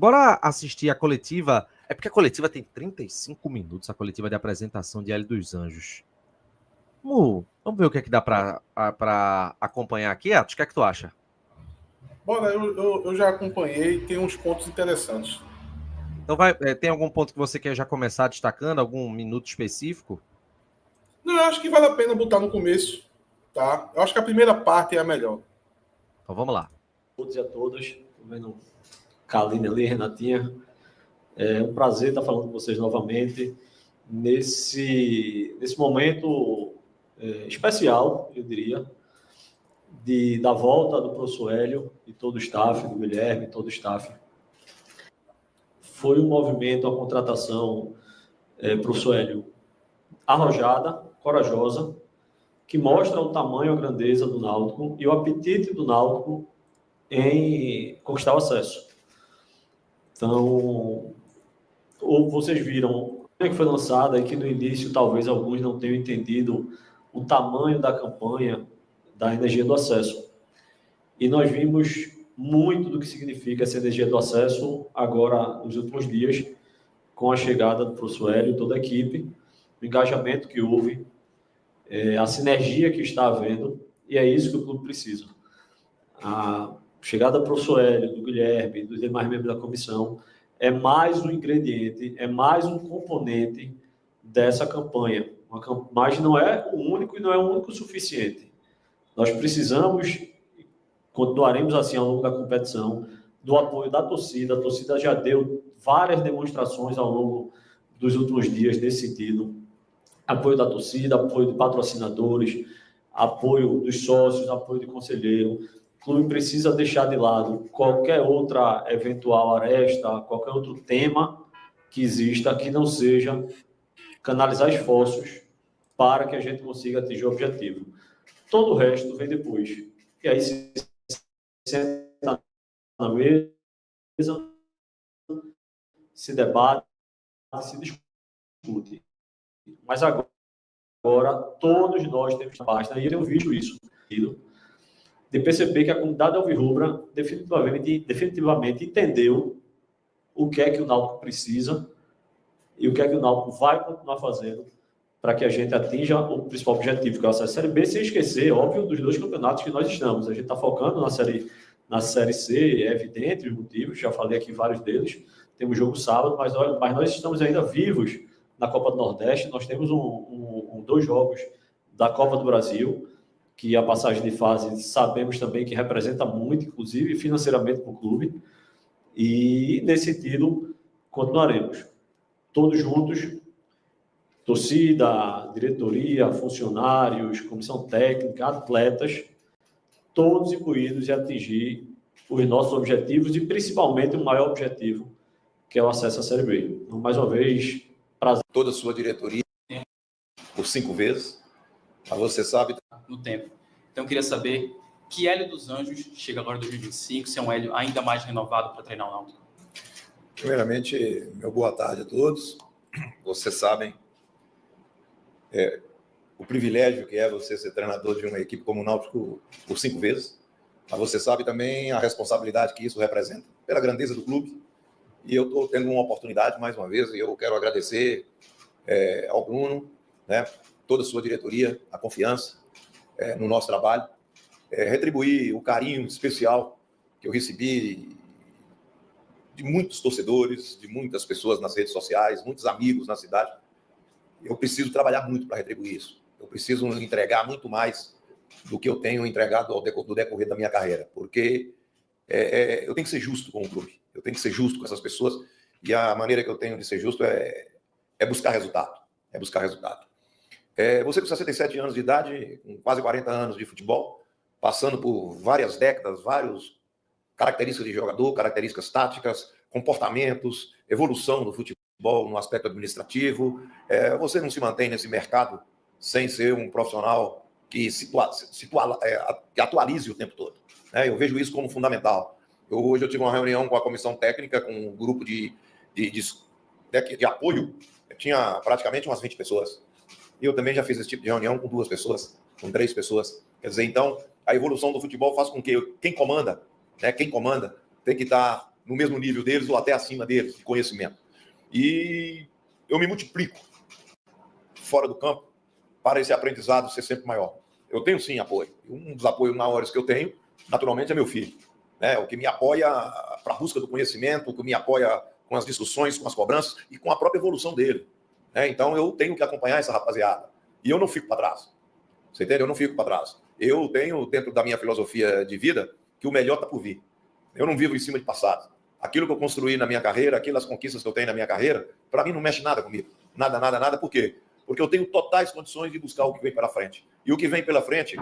Bora assistir a coletiva. É porque a coletiva tem 35 minutos, a coletiva de apresentação de Hélio dos Anjos. Vamos ver o que é que dá para acompanhar aqui, Atos? O que é que tu acha? Bora, eu já acompanhei, tem uns pontos interessantes. Então tem algum ponto que você quer já começar destacando, algum minuto específico? Não, eu acho que vale a pena botar no começo, tá? Eu acho que a primeira parte é a melhor. Então vamos lá. Todos e a todas, estou vendo Kaline ali, Renatinha. É um prazer estar falando com vocês novamente nesse momento especial, eu diria, da volta do professor Hélio e todo o staff, do Guilherme, todo o staff. Foi um movimento, a contratação, professor Hélio, arrojada, corajosa, que mostra o tamanho, a grandeza do Náutico e o apetite do Náutico em conquistar o acesso. Então, vocês viram como é que foi lançada e que no início talvez alguns não tenham entendido o tamanho da campanha da energia do acesso. E nós vimos muito do que significa essa energia do acesso agora nos últimos dias, com a chegada do professor Hélio e toda a equipe, o engajamento que houve, a sinergia que está havendo, e é isso que o clube precisa. A chegada do professor Hélio, do Guilherme, dos demais membros da comissão, é mais um ingrediente, é mais um componente dessa campanha. Mas não é o único e não é o único suficiente. Nós precisamos, continuaremos assim ao longo da competição, do apoio da torcida. A torcida já deu várias demonstrações ao longo dos últimos dias nesse sentido. Apoio da torcida, apoio de patrocinadores, apoio dos sócios, apoio de conselheiro. O clube precisa deixar de lado qualquer outra eventual aresta, qualquer outro tema que exista que não seja canalizar esforços para que a gente consiga atingir o objetivo. Todo o resto vem depois. E aí se senta na mesa, se debate, se discute. Mas agora todos nós temos basta, e eu tenho visto isso, de perceber que a comunidade alvirrubra definitivamente entendeu o que é que o Náutico precisa e o que é que o Náutico vai continuar fazendo para que a gente atinja o principal objetivo, que é o acesso à Série B, sem esquecer, óbvio, dos dois campeonatos que nós estamos. A gente está focando na Série C, é evidente os motivos, já falei aqui vários deles. Temos jogo sábado, mas nós estamos ainda vivos na Copa do Nordeste. Nós temos dois jogos da Copa do Brasil, que a passagem de fase sabemos também que representa muito, inclusive financeiramente para o clube. E, nesse sentido, continuaremos. Todos juntos, torcida, diretoria, funcionários, comissão técnica, atletas, todos incluídos em atingir os nossos objetivos e, principalmente, o maior objetivo, que é o acesso à Série B. Então, mais uma vez, prazer. Toda a sua diretoria, por 5 vezes, mas você sabe... No tempo. Então, eu queria saber que Hélio dos Anjos chega agora em 2025, se é um Hélio ainda mais renovado para treinar o Náutico. Primeiramente, meu boa tarde a todos. Vocês sabem o privilégio que é você ser treinador de uma equipe como o Náutico por 5 vezes, mas você sabe também a responsabilidade que isso representa pela grandeza do clube. E eu estou tendo uma oportunidade, mais uma vez, e eu quero agradecer ao Bruno, né, toda a sua diretoria, a confiança no nosso trabalho, retribuir o carinho especial que eu recebi de muitos torcedores, de muitas pessoas nas redes sociais, muitos amigos na cidade. Eu preciso trabalhar muito para retribuir isso. Eu preciso entregar muito mais do que eu tenho entregado no decorrer da minha carreira, porque eu tenho que ser justo com o clube, eu tenho que ser justo com essas pessoas, e a maneira que eu tenho de ser justo é buscar resultado. Você com 67 anos de idade, com quase 40 anos de futebol, passando por várias décadas, várias características de jogador, características táticas, comportamentos, evolução do futebol no aspecto administrativo, você não se mantém nesse mercado sem ser um profissional que atualize o tempo todo. Eu vejo isso como fundamental. Hoje eu tive uma reunião com a comissão técnica, com um grupo de apoio, tinha praticamente umas 20 pessoas. E eu também já fiz esse tipo de reunião com 2 pessoas, com 3 pessoas. Quer dizer, então, a evolução do futebol faz com que quem comanda tem que estar no mesmo nível deles ou até acima deles, de conhecimento. E eu me multiplico fora do campo para esse aprendizado ser sempre maior. Eu tenho, sim, apoio. Um dos apoios maiores que eu tenho, naturalmente, é meu filho. Né? O que me apoia para a busca do conhecimento, o que me apoia com as discussões, com as cobranças e com a própria evolução dele. Né? Então, eu tenho que acompanhar essa rapaziada. E eu não fico para trás. Você entende? Eu não fico para trás. Eu tenho, dentro da minha filosofia de vida, que o melhor está por vir. Eu não vivo em cima de passado. Aquilo que eu construí na minha carreira, aquelas conquistas que eu tenho na minha carreira, para mim não mexe nada comigo. Nada, nada, nada. Por quê? Porque eu tenho totais condições de buscar o que vem pela frente. E o que vem pela frente,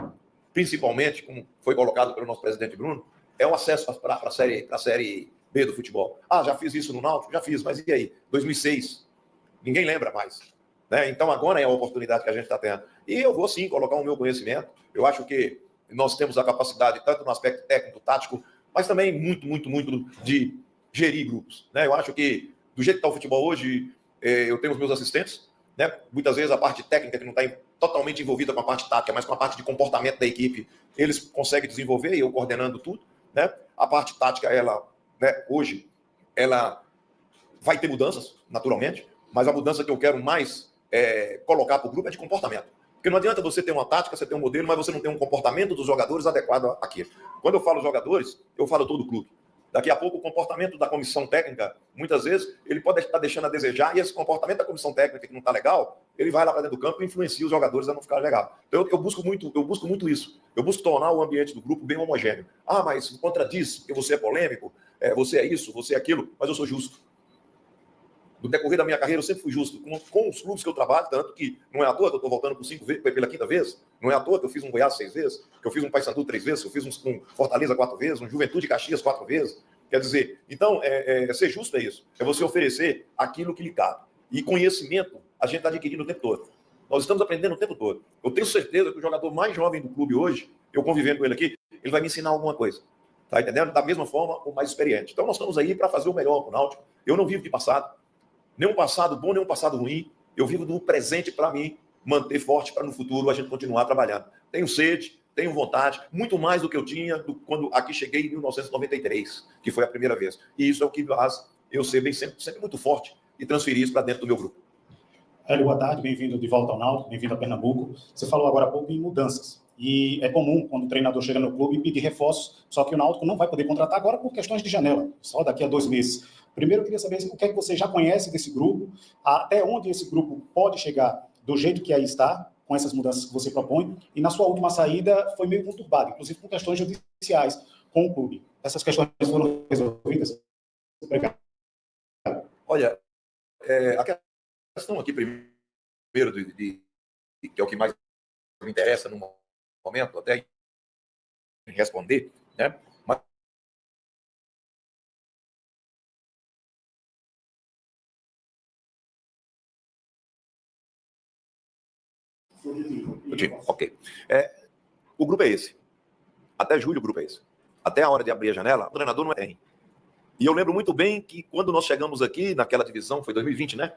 principalmente, como foi colocado pelo nosso presidente Bruno, é o acesso para a série B do futebol. Ah, já fiz isso no Náutico? Já fiz, mas e aí? 2006. Ninguém lembra mais. Né? Então agora é a oportunidade que a gente está tendo. E eu vou sim colocar o meu conhecimento. Eu acho que nós temos a capacidade, tanto no aspecto técnico, tático, mas também muito de gerir grupos. Né? Eu acho que, do jeito que está o futebol hoje, eu tenho os meus assistentes, né? Muitas vezes a parte técnica, que não está totalmente envolvida com a parte tática, mas com a parte de comportamento da equipe, eles conseguem desenvolver, e eu coordenando tudo. Né? A parte tática, ela, né, hoje, ela vai ter mudanças, naturalmente, mas a mudança que eu quero mais colocar para o grupo é de comportamento. Porque não adianta você ter uma tática, você ter um modelo, mas você não ter um comportamento dos jogadores adequado àquilo. Quando eu falo jogadores, eu falo todo o clube. Daqui a pouco o comportamento da comissão técnica, muitas vezes, ele pode estar deixando a desejar, e esse comportamento da comissão técnica que não está legal, ele vai lá para dentro do campo e influencia os jogadores a não ficar legal. Então eu busco muito isso. Eu busco tornar o ambiente do grupo bem homogêneo. Ah, mas contradiz, porque você é polêmico, você é isso, você é aquilo, mas eu sou justo. No decorrer da minha carreira, eu sempre fui justo com os clubes que eu trabalho, tanto que não é à toa que eu estou voltando pela quinta vez, não é à toa que eu fiz um Goiás 6 vezes, que eu fiz um Paysandu 3 vezes, que eu fiz um Fortaleza 4 vezes, um Juventude Caxias 4 vezes. Quer dizer, então, ser justo é isso, é você oferecer aquilo que lhe cabe. E conhecimento a gente está adquirindo o tempo todo. Nós estamos aprendendo o tempo todo. Eu tenho certeza que o jogador mais jovem do clube hoje, eu convivendo com ele aqui, ele vai me ensinar alguma coisa. Tá entendendo? Da mesma forma, o mais experiente. Então, nós estamos aí para fazer o melhor com o Náutico. Eu não vivo de passado. Nem um passado bom, nem um passado ruim. Eu vivo do presente para mim manter forte para no futuro a gente continuar trabalhando. Tenho sede, tenho vontade, muito mais do que eu tinha quando aqui cheguei em 1993, que foi a primeira vez. E isso é o que faz eu ser sempre muito forte e transferir isso para dentro do meu grupo. Hélio, boa tarde, bem-vindo de volta ao Náutico, bem-vindo a Pernambuco. Você falou agora há pouco em mudanças. E é comum, quando o treinador chega no clube, pedir reforços, só que o Náutico não vai poder contratar agora por questões de janela, só daqui a 2 meses. Primeiro, eu queria saber o que é que você já conhece desse grupo, até onde esse grupo pode chegar do jeito que aí está, com essas mudanças que você propõe, e na sua última saída foi meio conturbado, inclusive com questões judiciais com o clube. Essas questões foram resolvidas? Obrigado. Olha, a questão aqui primeiro, que é o que mais me interessa no momento, até em responder, né? Ok. O grupo é esse. Até julho o grupo é esse. Até a hora de abrir a janela, o treinador não tem. E eu lembro muito bem que quando nós chegamos aqui naquela divisão, foi 2020, né?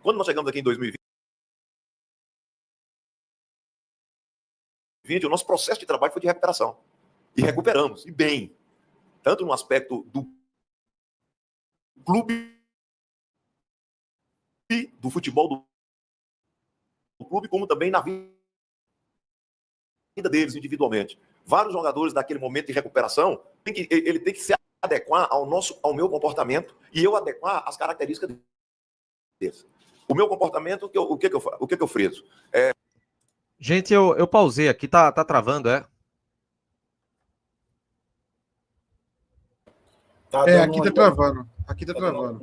Quando nós chegamos aqui em 2020, o nosso processo de trabalho foi de recuperação. E recuperamos, e bem. Tanto no aspecto do clube, do futebol do clube, como também na vida deles individualmente. Vários jogadores daquele momento de recuperação, ele tem que se adequar ao meu comportamento e eu adequar as características deles. O meu comportamento, o que eu friso? Gente, eu pausei aqui, tá travando, é? Aqui tá travando. Aqui tá travando.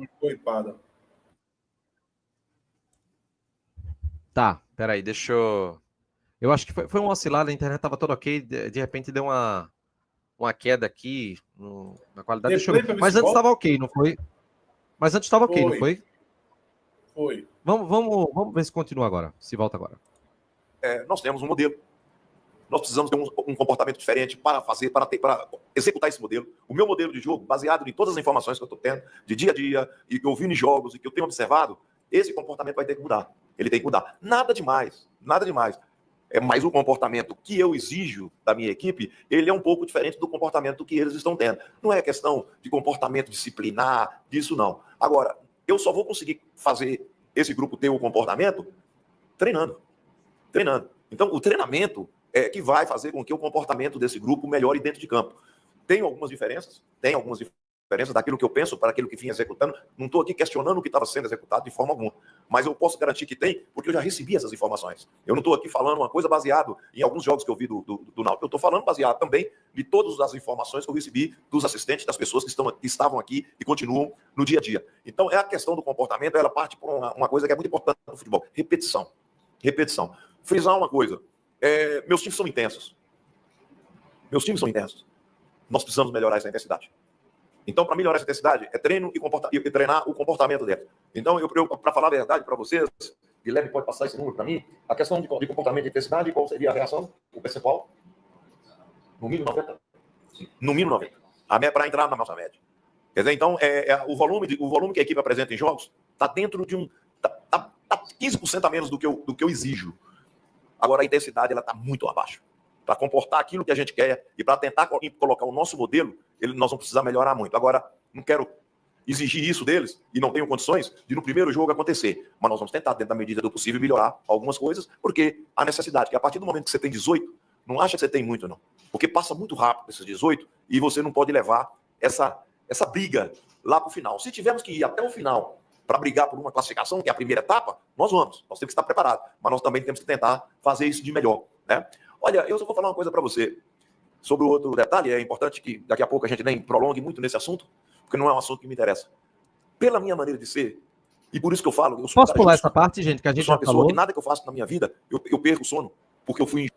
Tá, peraí, deixa eu... Eu acho que foi uma oscilada, a internet tava toda ok, de repente deu uma queda aqui na qualidade. Deixa eu ver. Mas antes estava ok, não foi? Mas antes estava ok, não foi? Foi. Vamos ver se continua agora, se volta agora. Nós temos um modelo. Nós precisamos ter um comportamento diferente para executar esse modelo. O meu modelo de jogo, baseado em todas as informações que eu estou tendo, de dia a dia, e ouvindo em jogos, e que eu tenho observado, esse comportamento vai ter que mudar. Ele tem que mudar. Nada demais, nada demais. Mas o comportamento que eu exijo da minha equipe, ele é um pouco diferente do comportamento que eles estão tendo. Não é questão de comportamento disciplinar, disso não. Agora, eu só vou conseguir fazer esse grupo ter o comportamento treinando. Então, o treinamento é que vai fazer com que o comportamento desse grupo melhore dentro de campo. Tem algumas diferenças daquilo que eu penso para aquilo que vim executando. Não estou aqui questionando o que estava sendo executado de forma alguma, mas eu posso garantir que tem, porque eu já recebi essas informações. Eu não estou aqui falando uma coisa baseado em alguns jogos que eu vi do Náutico. Eu estou falando baseado também de todas as informações que eu recebi dos assistentes, das pessoas que estavam aqui e continuam no dia a dia. Então, a questão do comportamento, ela parte por uma coisa que é muito importante no futebol: repetição. Frisar uma coisa: meus times são intensos. Nós precisamos melhorar essa intensidade. Então, para melhorar essa intensidade, é treino e treinar o comportamento dela. Então, para falar a verdade para vocês, Guilherme pode passar esse número para mim, a questão de comportamento e intensidade, qual seria a reação, o percentual? No mínimo 90. Sim. No mínimo 90. Para entrar na nossa média. Quer dizer, então, o volume que a equipe apresenta em jogos está dentro de tá 15% a menos do que eu exijo. Agora, a intensidade está muito abaixo. Para comportar aquilo que a gente quer e para tentar colocar o nosso modelo, nós vamos precisar melhorar muito. Agora, não quero exigir isso deles e não tenho condições de no primeiro jogo acontecer. Mas nós vamos tentar, dentro da medida do possível, melhorar algumas coisas, porque a necessidade, que a partir do momento que você tem 18, não acha que você tem muito, não. Porque passa muito rápido esses 18 e você não pode levar essa briga lá para o final. Se tivermos que ir até o final para brigar por uma classificação, que é a primeira etapa, nós vamos. Nós temos que estar preparados. Mas nós também temos que tentar fazer isso de melhor, né? Olha, eu só vou falar uma coisa para você. Sobre o outro detalhe, é importante que daqui a pouco a gente nem prolongue muito nesse assunto, porque não é um assunto que me interessa. Pela minha maneira de ser, e por isso que eu falo... Posso pular essa parte, gente, que a gente já falou? Eu sou uma pessoa que nada que eu faço na minha vida, eu perco o sono, porque eu fui...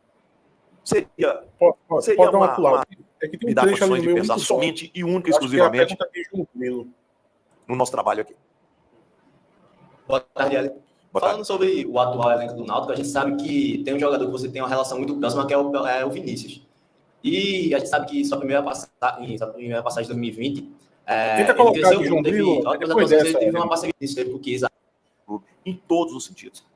Seria pode dar uma pulada. É que tem me dar condições de pensar somente e única e exclusivamente no nosso trabalho aqui. Boa tarde, Hélio. Falando sobre o atual elenco do Náutico, a gente sabe que tem um jogador que você tem uma relação muito próxima, que é o Vinícius. E a gente sabe que sua primeira passagem de 2020... Tenta colocar aqui, João Grilo, ele teve uma parceria com o Chiesa. Em todos os sentidos.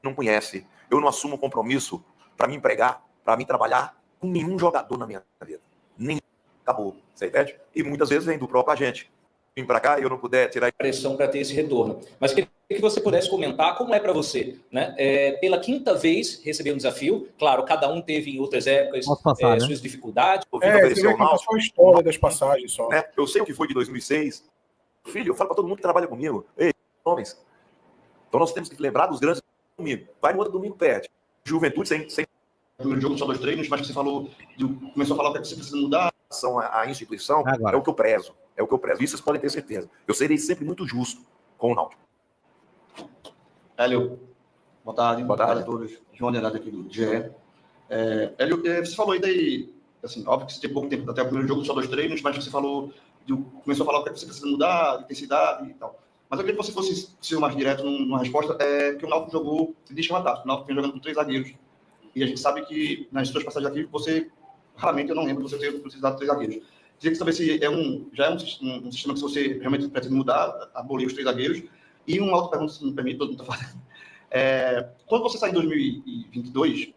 Não conhece. Eu não assumo compromisso para me empregar, para me trabalhar com nenhum jogador na minha vida. Nem acabou. Você entende? E muitas vezes vem do próprio agente. Vim para cá e eu não puder tirar pressão para ter esse retorno. Mas queria que você pudesse comentar como é para você, né? Pela quinta vez receber um desafio. Claro, cada um teve em outras épocas suas dificuldades. Você vê que passou a história das passagens só. Eu sei o que foi de 2006. Filho, eu falo para todo mundo que trabalha comigo. Ei, homens. Então nós temos que lembrar dos grandes domingo. Vai no outro domingo, perde. Juventude sem primeiro jogo, só 2 treinos, mas você falou, começou a falar o que você precisa mudar. A instituição é o que eu prezo. Isso vocês podem ter certeza. Eu serei sempre muito justo com o Náutico. Hélio, boa tarde a todos. João Leonardo aqui do GE. Hélio, você falou aí daí, assim, óbvio que você tem pouco tempo até o primeiro jogo, só 2 treinos, mas você falou, começou a falar o que você precisa mudar, intensidade e tal. Mas eu queria que você fosse ser mais direto numa resposta, que o Náutico jogou de esquema tático. O Náutico vem jogando com 3 zagueiros. E a gente sabe que nas suas passagens aqui, você, raramente, eu não lembro de você ter precisado de 3 zagueiros. Queria saber se já é um sistema que você realmente pretende mudar, abolir os 3 zagueiros. E uma outra pergunta, se me permite, todo mundo está falando. Quando você sai em 2022,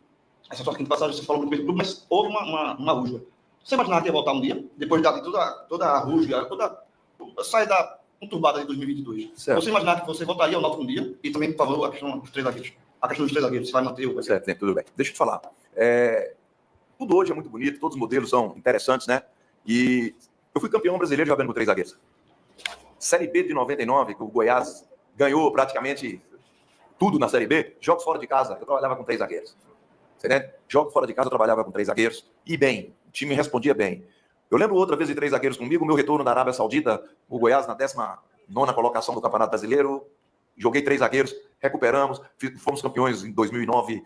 essa sua quinta passagem, você falou muito bem do clube, mas houve uma rusga. Você imaginava que ia voltar um dia, depois de toda a rusga, toda a saída conturbada de 2022? Certo. Você imaginava que você voltaria ao Náutico um dia? E também, por favor, a questão dos 3 zagueiros. A questão dos 3 zagueiros, você vai manter o... Certo, tudo bem. Deixa eu te falar. Tudo hoje é muito bonito, todos os modelos são interessantes, né? E eu fui campeão brasileiro jogando com 3 zagueiros. Série B de 99, que o Goiás ganhou praticamente tudo na Série B, jogos fora de casa, eu trabalhava com 3 zagueiros. Você entende? Jogos fora de casa, eu trabalhava com 3 zagueiros. E bem, o time respondia bem. Eu lembro outra vez de 3 zagueiros comigo, meu retorno da Arábia Saudita, o Goiás na 19ª colocação do Campeonato Brasileiro, joguei 3 zagueiros, recuperamos, fomos campeões em 2009,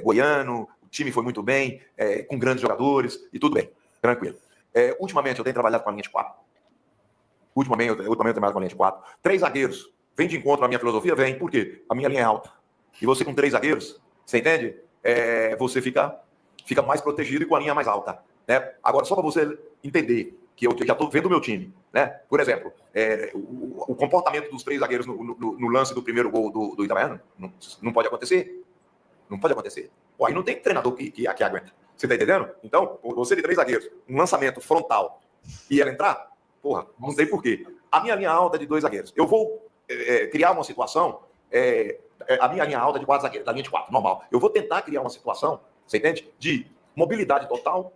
goiano, o time foi muito bem, com grandes jogadores, e tudo bem, tranquilo. Ultimamente eu tenho trabalhado com a linha de 4. Ultimamente eu tenho trabalhado com a linha de 4. 3 zagueiros, vem de encontro à minha filosofia? Vem, por quê? A minha linha é alta. E você com 3 zagueiros, você entende? Você fica mais protegido e com a linha mais alta. Né? Agora, só para você entender que eu já estou vendo o meu time. Né? Por exemplo, o comportamento dos 3 zagueiros no lance do primeiro gol do Itabaiana não pode acontecer. Não pode acontecer. Pô, aí não tem treinador que aguenta. Você tá entendendo? Então, você de 3 zagueiros, um lançamento frontal e ela entrar, porra, não tem porquê. A minha linha alta é de 2 zagueiros. Eu vou criar uma situação, a minha linha alta é de 4 zagueiros, da linha de 4, normal. Eu vou tentar criar uma situação, você entende? De mobilidade total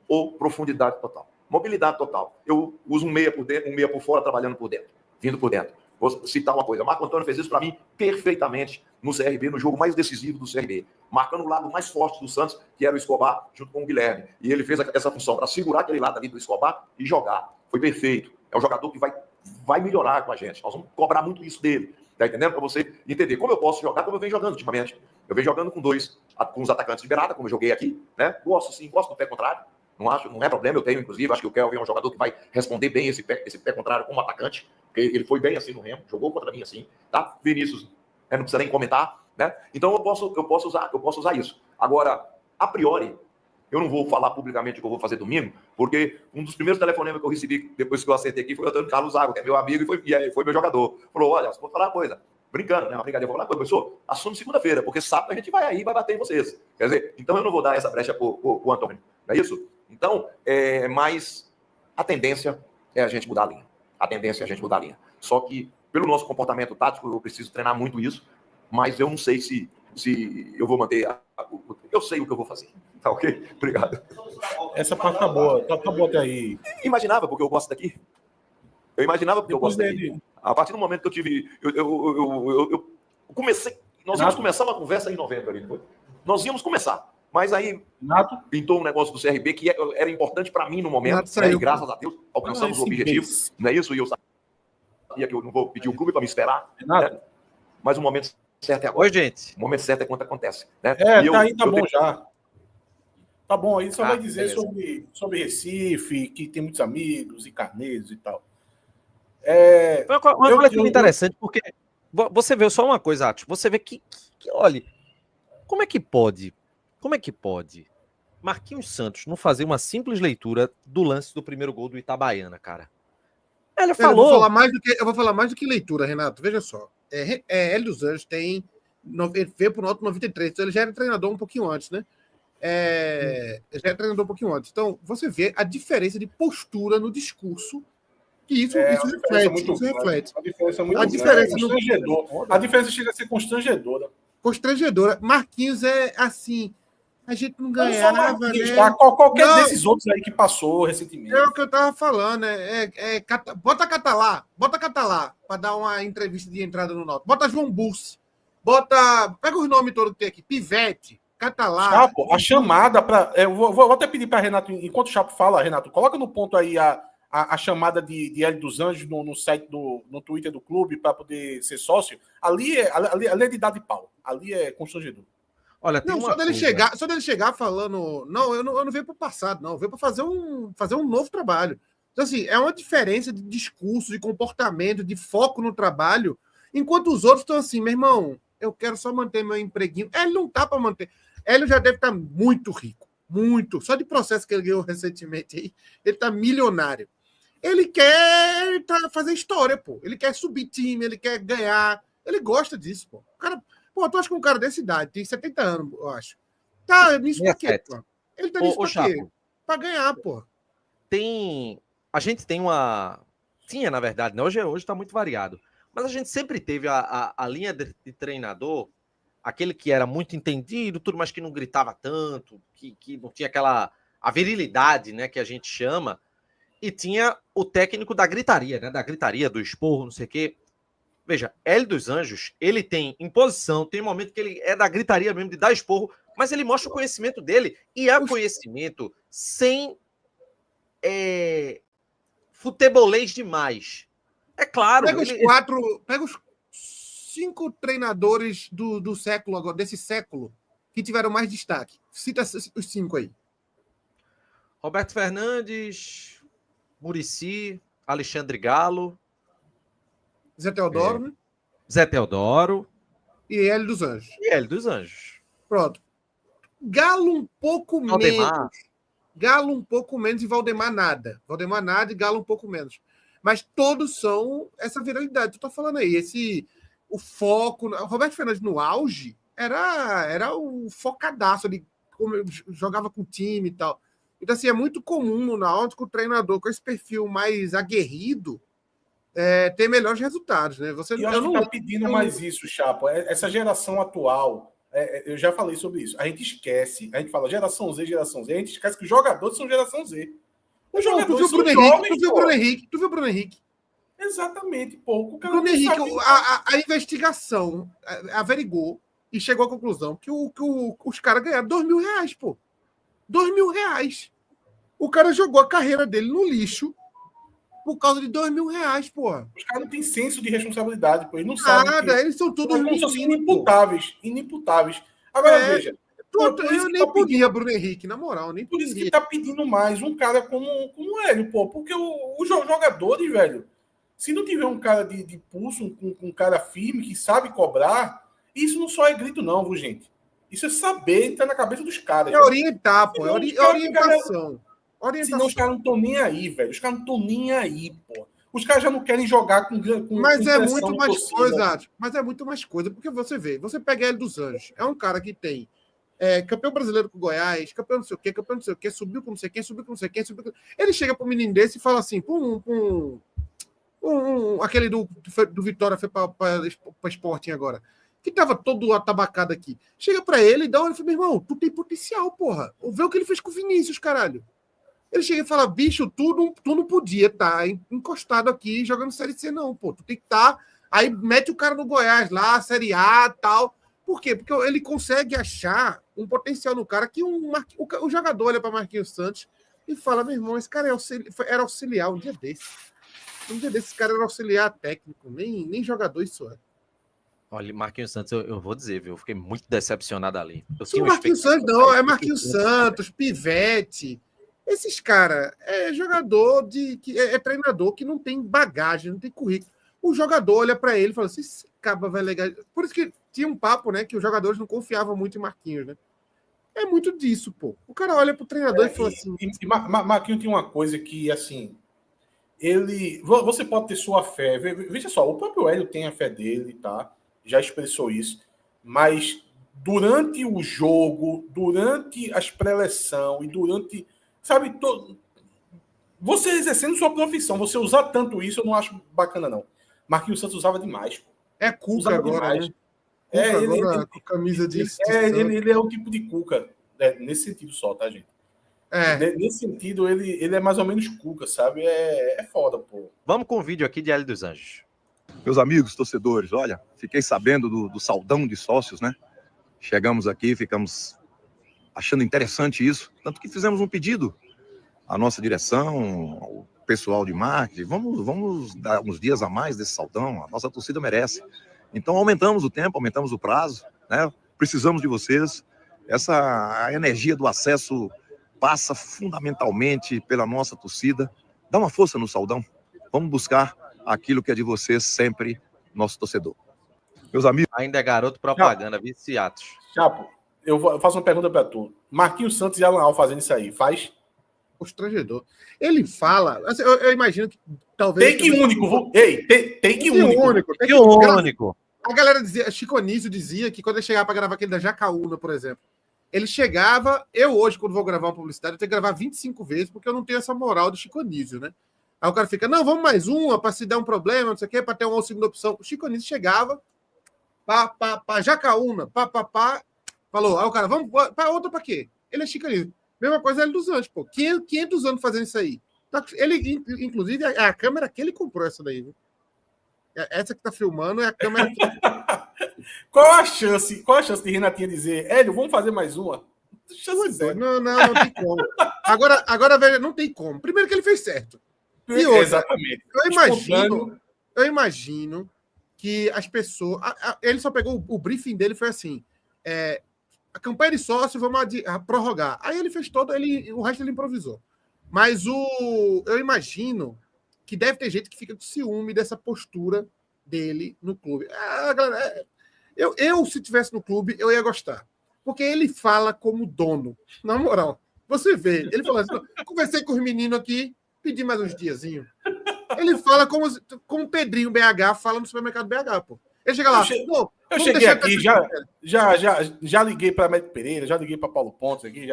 ou profundidade total. Mobilidade total. Eu uso um meia por dentro, um meia por fora, trabalhando por dentro, vindo por dentro. Vou citar uma coisa. Marco Antônio fez isso para mim perfeitamente no CRB, no jogo mais decisivo do CRB. Marcando o lado mais forte do Santos, que era o Escobar, junto com o Guilherme. E ele fez essa função para segurar aquele lado ali do Escobar e jogar. Foi perfeito. É um jogador que vai melhorar com a gente. Nós vamos cobrar muito isso dele. Tá entendendo? Para você entender como eu posso jogar, como eu venho jogando ultimamente. Eu venho jogando com os atacantes de beirada, como eu joguei aqui. Né? Gosto do pé contrário. Não é problema, eu tenho, inclusive, acho que o Kelvin é um jogador que vai responder bem esse pé contrário como atacante, porque ele foi bem assim no Remo, jogou contra mim assim, tá? Vinícius, não precisa nem comentar, né? Então eu posso usar isso. Agora, a priori, eu não vou falar publicamente o que eu vou fazer domingo, porque um dos primeiros telefonemas que eu recebi depois que eu acertei aqui foi o Antônio Carlos Zago, que é meu amigo e foi meu jogador. Falou, olha, vou falar uma coisa, brincando, né? Uma brincadeira, vou falar uma coisa, professor, assume segunda-feira, porque sábado a gente vai aí e vai bater em vocês. Quer dizer, então eu não vou dar essa brecha pro Antônio, não é isso? Então, mas a tendência é a gente mudar a linha. A tendência é a gente mudar a linha. Só que, pelo nosso comportamento tático, eu preciso treinar muito isso, mas eu não sei se eu vou manter... Eu sei o que eu vou fazer. Tá ok? Obrigado. Essa parte tá boa. Tá boa até aí. Imaginava, porque eu gosto daqui. Eu imaginava porque eu gosto daqui. A partir do momento que eu tive... Eu comecei... Nós íamos começar uma conversa em novembro ali, depois. Nós íamos começar. Mas aí pintou um negócio do CRB que era importante para mim no momento, né? E graças a Deus alcançamos o objetivo, não é isso? E eu sabia que eu não vou pedir o clube para me esperar, né? Mas o momento certo é agora. Oi, gente. O momento certo é quando acontece, né? Tá bom já. Tá bom, aí só vai dizer sobre Recife, que tem muitos amigos e carneiros e tal. Uma coletiva interessante, porque você vê só uma coisa, Atos, você vê que olha, como é que pode Marquinhos Santos não fazer uma simples leitura do lance do primeiro gol do Itabaiana, cara? Ele falou... Eu vou falar mais do que leitura, Renato. Veja só. Hélio dos Anjos veio pro Náutico 93, então ele já era treinador um pouquinho antes, né? Então, você vê a diferença de postura no discurso, que isso reflete. A diferença chega a ser constrangedora. Marquinhos é assim... A gente não ganhava, né? Qualquer desses outros aí que passou recentemente. É o que eu tava falando, bota Catalá para dar uma entrevista de entrada no Náutico. Bota João Bussi, pega os nomes todos que tem aqui, Pivete, Catalá. Chapo, a chamada para... Eu vou até pedir para Renato, enquanto o Chapo fala, Renato, coloca no ponto aí a chamada de Hélio dos Anjos no site, no Twitter do clube para poder ser sócio. Ali é de dar de pau. Ali é constrangedor. Olha, só dele chegar falando, eu não veio para o passado, não, eu veio para fazer um novo trabalho. Então, assim, é uma diferença de discurso, de comportamento, de foco no trabalho, enquanto os outros estão assim, meu irmão, eu quero só manter meu empreguinho. Ele não tá para manter. Ele já deve estar muito rico, muito. Só de processo que ele ganhou recentemente aí, ele tá milionário. Ele quer fazer história, pô. Ele quer subir time, ele quer ganhar. Ele gosta disso, pô. O cara... Pô, tu acha que um cara dessa idade, tem 70 anos, eu acho. Tá nisso pra quê, pô? Ele tá nisso pra quê? Pra ganhar, pô. A gente tem uma... Tinha, na verdade, né? Hoje tá muito variado. Mas a gente sempre teve a linha de treinador, aquele que era muito entendido, tudo, mas que não gritava tanto, que não tinha a virilidade, né, que a gente chama, e tinha o técnico da gritaria, né? Da gritaria, do esporro, não sei o quê. Veja, Hélio dos Anjos, ele tem imposição, tem um momento que ele é da gritaria mesmo, de dar esporro, mas ele mostra o conhecimento dele, e é conhecimento sem futebolês demais. É claro. Pega os 5 treinadores do século agora, desse século, que tiveram mais destaque. Cita os 5 aí. Roberto Fernandes, Muricy, Alexandre Galo, Zé Teodoro, né? Zé Teodoro. E Hélio dos Anjos. Pronto. Galo um pouco menos. E Valdemar nada. Valdemar nada e Galo um pouco menos. Mas todos são essa viralidade. Tu tá falando aí. O foco... O Roberto Fernandes no auge, era o focadaço ali, como jogava com o time e tal. Então, assim, é muito comum no Náutico o treinador com esse perfil mais aguerrido ter melhores resultados, né? Eu acho que está pedindo mais isso, Chapo. Essa geração atual, eu já falei sobre isso. A gente esquece, a gente fala geração Z, a gente esquece que os jogadores são geração Z. Os jogadores são jovens, tu viu o Bruno Henrique? Exatamente, pô. O Bruno Henrique, a investigação averigou e chegou à conclusão que os caras ganharam R$2.000, pô. R$2.000. O cara jogou a carreira dele no lixo por causa de R$2.000, porra. Os caras não têm senso de responsabilidade, pô. Eles não sabem. Nada, eles são todos inimputáveis. Agora, veja. Eu nem podia, Bruno Henrique, na moral. Nem por isso que tá pedindo mais um cara como o Hélio, pô. Porque os jogadores, velho, se não tiver um cara de pulso, um cara firme, que sabe cobrar, isso não só é grito, não, viu, gente? Isso é saber entrar na cabeça dos caras. É orientar, pô. É orientação. Senão os caras não estão nem aí, velho. Os caras não estão nem aí, pô. Os caras já não querem jogar com Mas é muito mais coisa, mas é muito mais coisa, porque você vê, você pega Hélio dos Anjos, é um cara que tem campeão brasileiro com Goiás, campeão não sei o quê, subiu com não sei quem, subiu com não sei quem, subiu com... Ele chega para um menino desse e fala assim, aquele do Vitória foi para Sporting agora, que tava todo atabacado aqui. Chega para ele e dá uma e fala, meu irmão, tu tem potencial, porra. Vê o que ele fez com o Vinícius, caralho. Ele chega e fala, bicho, tu não podia estar encostado aqui jogando Série C, não, pô. Tu tem que estar... Aí mete o cara no Goiás lá, Série A e tal. Por quê? Porque ele consegue achar um potencial no cara que o jogador olha para Marquinhos Santos e fala, meu irmão, esse cara era auxiliar um dia desse. Um dia desse, esse cara era auxiliar técnico, nem jogador isso é. Olha, Marquinhos Santos, eu vou dizer, viu? Eu fiquei muito decepcionado ali. Não, Marquinhos Santos não, é Marquinhos Santos, Pivete... Esses caras jogador é treinador que não tem bagagem, não tem currículo. O jogador olha para ele e fala assim, esse caba vai legal. Por isso que tinha um papo, né, que os jogadores não confiavam muito em Marquinhos, né? É muito disso, pô. O cara olha pro treinador e fala assim... Marquinhos tem uma coisa que, assim, você pode ter sua fé. Veja só, o próprio Hélio tem a fé dele, tá? Já expressou isso. Mas durante o jogo, durante as pré-eleção e durante... Sabe, você exercendo sua profissão, você usar tanto isso, eu não acho bacana, não. Marquinhos Santos usava demais. Pô. É Cuca agora, né? Ele com camisa de... Ele é o tipo de Cuca, nesse sentido só, tá, gente? Nesse sentido, ele é mais ou menos Cuca, sabe? É foda, pô. Vamos com o vídeo aqui de Hélio dos Anjos. Meus amigos torcedores, olha, fiquei sabendo do saldão de sócios, né? Chegamos aqui, ficamos... achando interessante isso, tanto que fizemos um pedido à nossa direção, ao pessoal de marketing, vamos dar uns dias a mais desse saldão, a nossa torcida merece. Então aumentamos o tempo, aumentamos o prazo, né? Precisamos de vocês. A energia do acesso passa fundamentalmente pela nossa torcida. Dá uma força no saldão, vamos buscar aquilo que é de vocês sempre, nosso torcedor. Meus amigos... Ainda é garoto propaganda, viciados. Chapo. Eu faço uma pergunta para tu. Marquinhos Santos e Alan Al fazendo isso aí, faz? Constrangedor. Ele fala... Assim, eu imagino que talvez... Take único. Ei, take único. Take único. A galera dizia... Chico Anísio dizia que quando ele chegava para gravar aquele da Jacaúna, por exemplo, ele chegava... Eu hoje, quando vou gravar uma publicidade, eu tenho que gravar 25 vezes, porque eu não tenho essa moral do Chico Anísio, né? Aí o cara fica, não, vamos mais uma, para se dar um problema, não sei o quê, para ter uma segunda opção. O Chico Anísio chegava, pá, Jacaúna, pá, falou, aí o cara, vamos para outra para quê? Ele é Chico Anísio. Mesma coisa ele dos anos, pô. 500 anos fazendo isso aí. Ele, inclusive, é a câmera que ele comprou essa daí, viu? Essa que tá filmando é a câmera que... Qual a chance de Renatinha dizer, Hélio, vamos fazer mais uma? Não tem como. Agora, veja, não tem como. Primeiro que ele fez certo. E outra, exatamente. Eu imagino que as pessoas... ele só pegou... O briefing dele foi assim... a campanha de sócio, vamos prorrogar. Aí ele fez o resto ele improvisou. Mas eu imagino que deve ter gente que fica com ciúme dessa postura dele no clube. Galera, eu, se tivesse no clube, eu ia gostar. Porque ele fala como dono. Na moral, você vê. Ele fala assim, conversei com os meninos aqui, pedi mais uns diazinhos. Ele fala como o Pedrinho BH fala no supermercado BH, pô. Ele chega lá. Eu cheguei aqui, já liguei para Américo Pereira, já liguei para Paulo Pontes aqui.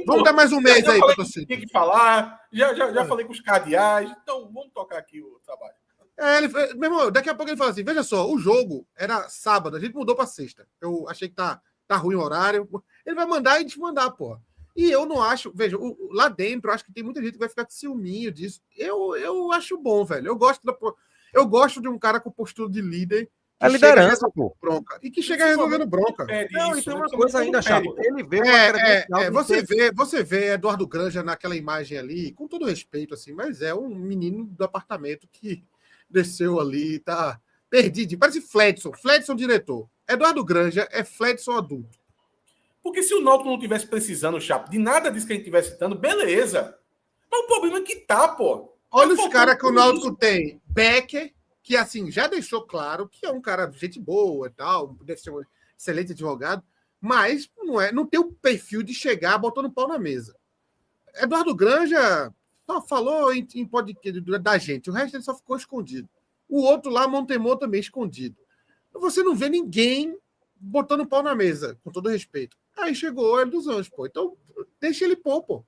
Vamos dar mais um mês aí para você. Tem que falar, já falei com os cardeais, então vamos tocar aqui o trabalho. Meu irmão, daqui a pouco ele fala assim: veja só, o jogo era sábado, a gente mudou para sexta. Eu achei que tá ruim o horário. Ele vai mandar e desmandar, pô. E eu não acho, veja, lá dentro, eu acho que tem muita gente que vai ficar com ciúminho disso. Eu acho bom, velho. Eu gosto de um cara com postura de líder. A liderança, pô. Bronca. E que chega resolvendo bronca. Não, e tem uma coisa ainda, Chapo. Ele vê você vê Eduardo Granja naquela imagem ali, com todo respeito, assim, mas é um menino do apartamento que desceu ali, tá perdido. Parece Fledson diretor. Eduardo Granja é Fledson adulto. Porque se o Náutico não tivesse precisando, Chapo, de nada disso que a gente estivesse citando, beleza. Mas o problema é que tá, pô. Olha os caras que o Náutico tem. Becker, que assim, já deixou claro que é um cara de gente boa e tal, deve ser um excelente advogado, mas não tem o perfil de chegar botando pau na mesa. Eduardo Granja só falou em podcast da gente, o resto ele só ficou escondido. O outro lá, Montemor, também escondido. Você não vê ninguém botando pau na mesa, com todo respeito. Aí chegou o Hélio dos Anjos, pô. Então, deixa ele pôr, pô.